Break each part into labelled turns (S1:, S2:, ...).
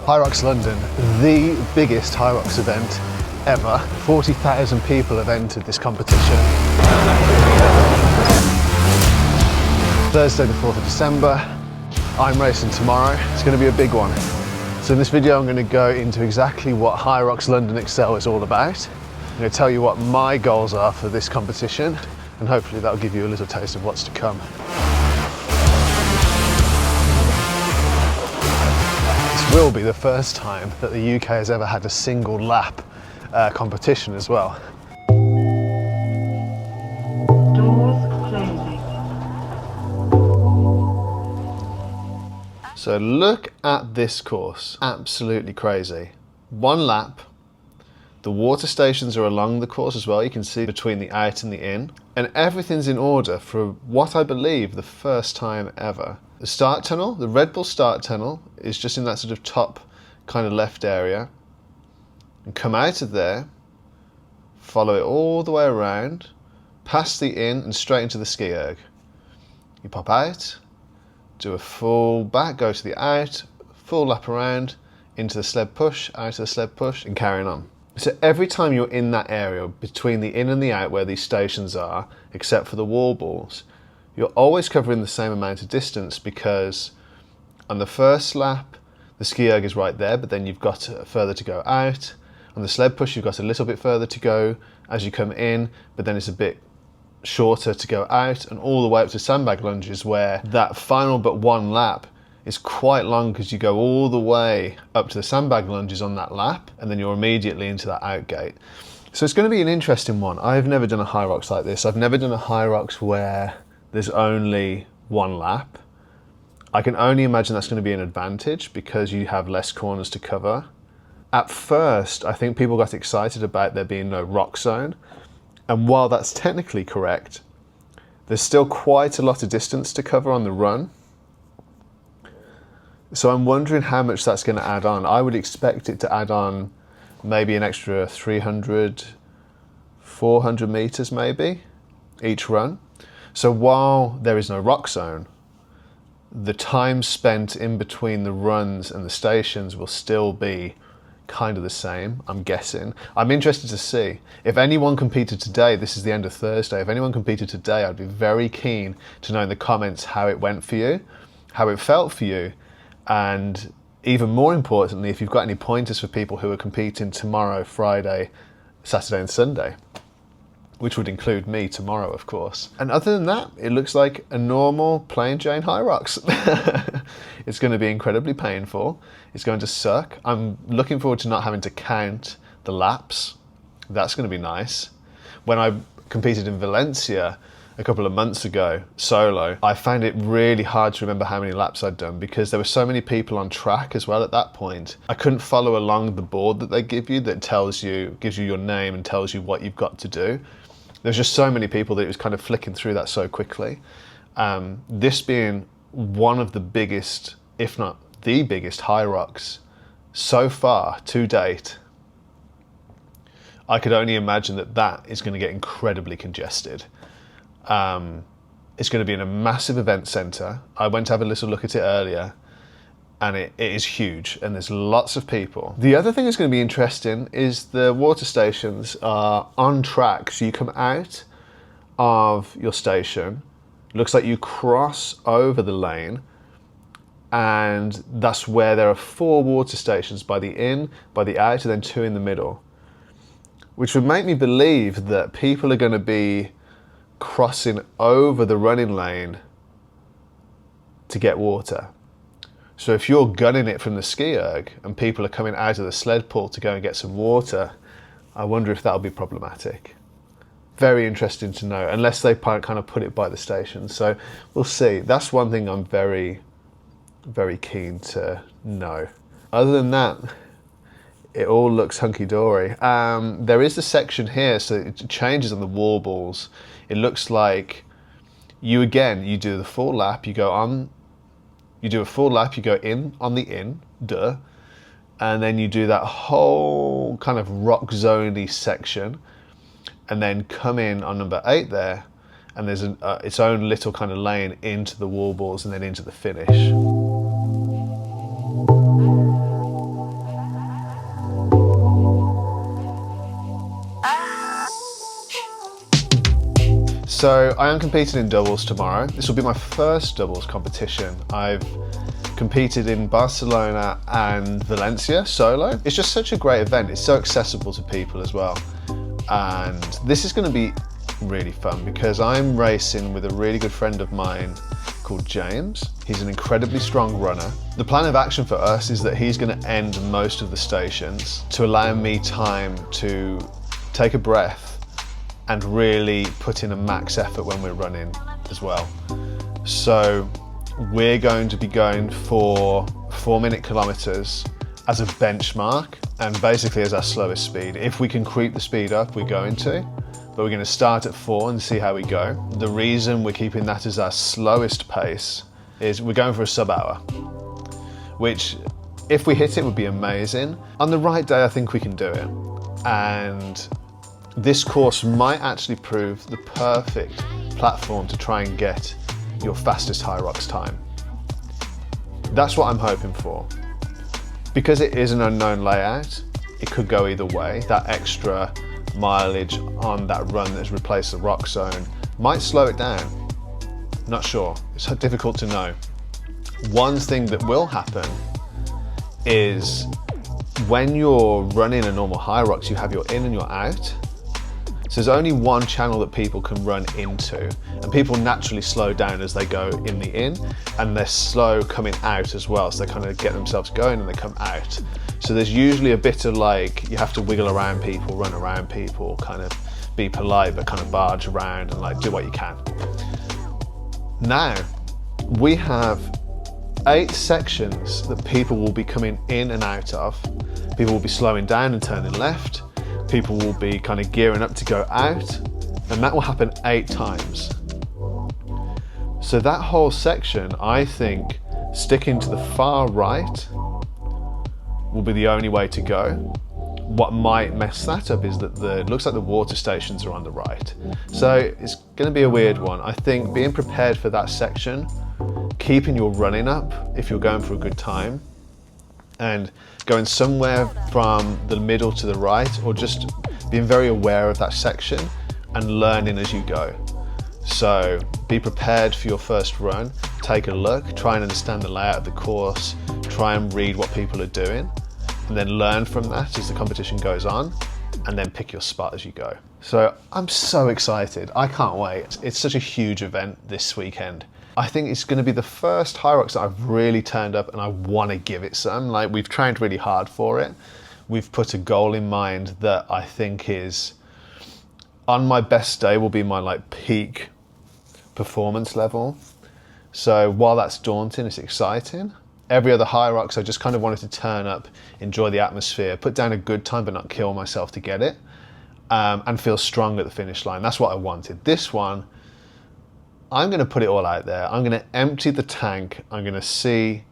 S1: HYROX London, the biggest HYROX event ever. 40,000 people have entered this competition. Thursday the 4th of December, I'm racing tomorrow. It's going to be a big one. So in this video I'm going to go into exactly what HYROX London Excel is all about. I'm going to tell you what my goals are for this competition, and hopefully that'll give you a little taste of what's to come. This will be the first time that the UK has ever had a single lap competition as well.
S2: Doors closing.
S1: So look at this course, absolutely crazy. One lap, the water stations are along the course as well, you can see between the out and the in, and everything's in order for what I believe the first time ever. The start tunnel, the Red Bull start tunnel, is just in that sort of top kind of left area. And come out of there, follow it all the way around, past the in and straight into the ski erg. You pop out, do a full back, go to the out, full lap around, into the sled push, out of the sled push, and carrying on. So every time you're in that area between the in and the out where these stations are, except for the wall balls, you're always covering the same amount of distance, because on the first lap, the ski erg is right there, but then you've got further to go out. On the sled push, you've got a little bit further to go as you come in, but then it's a bit shorter to go out, and all the way up to sandbag lunges, where that final but one lap is quite long, because you go all the way up to the sandbag lunges on that lap, and then you're immediately into that out gate. So it's going to be an interesting one. I've never done a HYROX like this. I've never done a HYROX where there's only one lap. I can only imagine that's going to be an advantage because you have less corners to cover. At first, I think people got excited about there being no Roxzone. And while that's technically correct, there's still quite a lot of distance to cover on the run. So I'm wondering how much that's going to add on. I would expect it to add on maybe an extra 300, 400 meters maybe each run. So while there is no Roxzone, the time spent in between the runs and the stations will still be kind of the same, I'm guessing. I'm interested to see. If anyone competed today, this is the end of Thursday, if anyone competed today, I'd be very keen to know in the comments how it went for you, how it felt for you, and even more importantly, if you've got any pointers for people who are competing tomorrow, Friday, Saturday and Sunday, which would include me tomorrow, of course. And other than that, it looks like a normal plain Jane HYROX. It's going to be incredibly painful. It's going to suck. I'm looking forward to not having to count the laps. That's going to be nice. When I competed in Valencia a couple of months ago, solo, I found it really hard to remember how many laps I'd done, because there were so many people on track as well at that point. I couldn't follow along the board that they give you that gives you your name and tells you what you've got to do. There's just so many people that it was kind of flicking through that so quickly. This being one of the biggest, if not the biggest HYROX so far to date, I could only imagine that that is going to get incredibly congested. It's going to be in a massive event centre. I went to have a little look at it earlier, and it is huge, and there's lots of people. The other thing that's going to be interesting is the water stations are on track. So you come out of your station, looks like you cross over the lane, and that's where there are 4 water stations, by the in, by the out, and then 2 in the middle, which would make me believe that people are going to be crossing over the running lane to get water. So if you're gunning it from the ski erg and people are coming out of the sled pull to go and get some water, I wonder if that'll be problematic. Very interesting to know, unless they kind of put it by the station. So we'll see. That's one thing I'm very, very keen to know. Other than that, it all looks hunky-dory. There is a section here, so it changes on the wall balls. It looks like you do the full lap, you do a full lap, you go in on the in, and then you do that whole kind of Roxzone-y section, and then come in on number 8 there, and there's its own little kind of lane into the wall balls and then into the finish. So I am competing in doubles tomorrow. This will be my first doubles competition. I've competed in Barcelona and Valencia solo. It's just such a great event. It's so accessible to people as well. And this is going to be really fun because I'm racing with a really good friend of mine called James. He's an incredibly strong runner. The plan of action for us is that he's going to end most of the stations to allow me time to take a breath and really put in a max effort when we're running as well. So we're going to be going for 4-minute kilometers as a benchmark and basically as our slowest speed. If we can creep the speed up, we're going to, but we're going to start at 4 and see how we go. The reason we're keeping that as our slowest pace is we're going for a sub-hour, which if we hit it would be amazing. On the right day, I think we can do it. And this course might actually prove the perfect platform to try and get your fastest HYROX time. That's what I'm hoping for. Because it is an unknown layout, it could go either way. That extra mileage on that run that has replaced the Roxzone might slow it down. Not sure, it's difficult to know. One thing that will happen is when you're running a normal HYROX, you have your in and your out. So there's only one channel that people can run into, and people naturally slow down as they go in the in, and they're slow coming out as well. So they kind of get themselves going and they come out. So there's usually a bit of like, you have to wiggle around people, run around people, kind of be polite, but kind of barge around and like do what you can. Now, we have 8 sections that people will be coming in and out of. People will be slowing down and turning left. People will be kind of gearing up to go out, and that will happen 8 times. So that whole section, I think, sticking to the far right will be the only way to go. What might mess that up is that it looks like the water stations are on the right. So it's going to be a weird one. I think being prepared for that section, keeping your running up if you're going for a good time, and going somewhere from the middle to the right, or just being very aware of that section and learning as you go. So be prepared for your first run, take a look, try and understand the layout of the course, try and read what people are doing, and then learn from that as the competition goes on, and then pick your spot as you go. So I'm so excited, I can't wait. It's such a huge event this weekend. I think it's going to be the first HYROX that I've really turned up and I want to give it some. Like, we've trained really hard for it. We've put a goal in mind that I think is, on my best day, will be my like peak performance level. So while that's daunting, it's exciting. Every other HYROX, I just kind of wanted to turn up, enjoy the atmosphere, put down a good time but not kill myself to get it, and feel strong at the finish line. That's what I wanted. This one, I'm going to put it all out there. I'm going to empty the tank. I'm going to see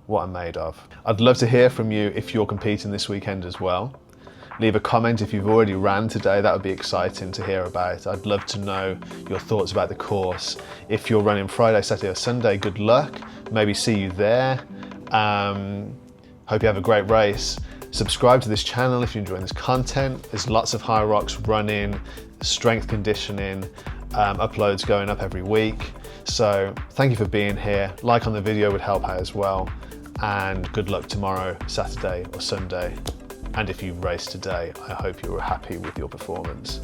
S1: what I'm made of. I'd love to hear from you if you're competing this weekend as well. Leave a comment if you've already ran today. That would be exciting to hear about. I'd love to know your thoughts about the course. If you're running Friday, Saturday or Sunday, good luck. Maybe see you there. Hope you have a great race. Subscribe to this channel if you're enjoying this content. There's lots of HYROX running, strength conditioning, uploads going up every week. So thank you for being here. Like on the video would help out as well. And good luck tomorrow, Saturday or Sunday. And if you race today, I hope you were happy with your performance.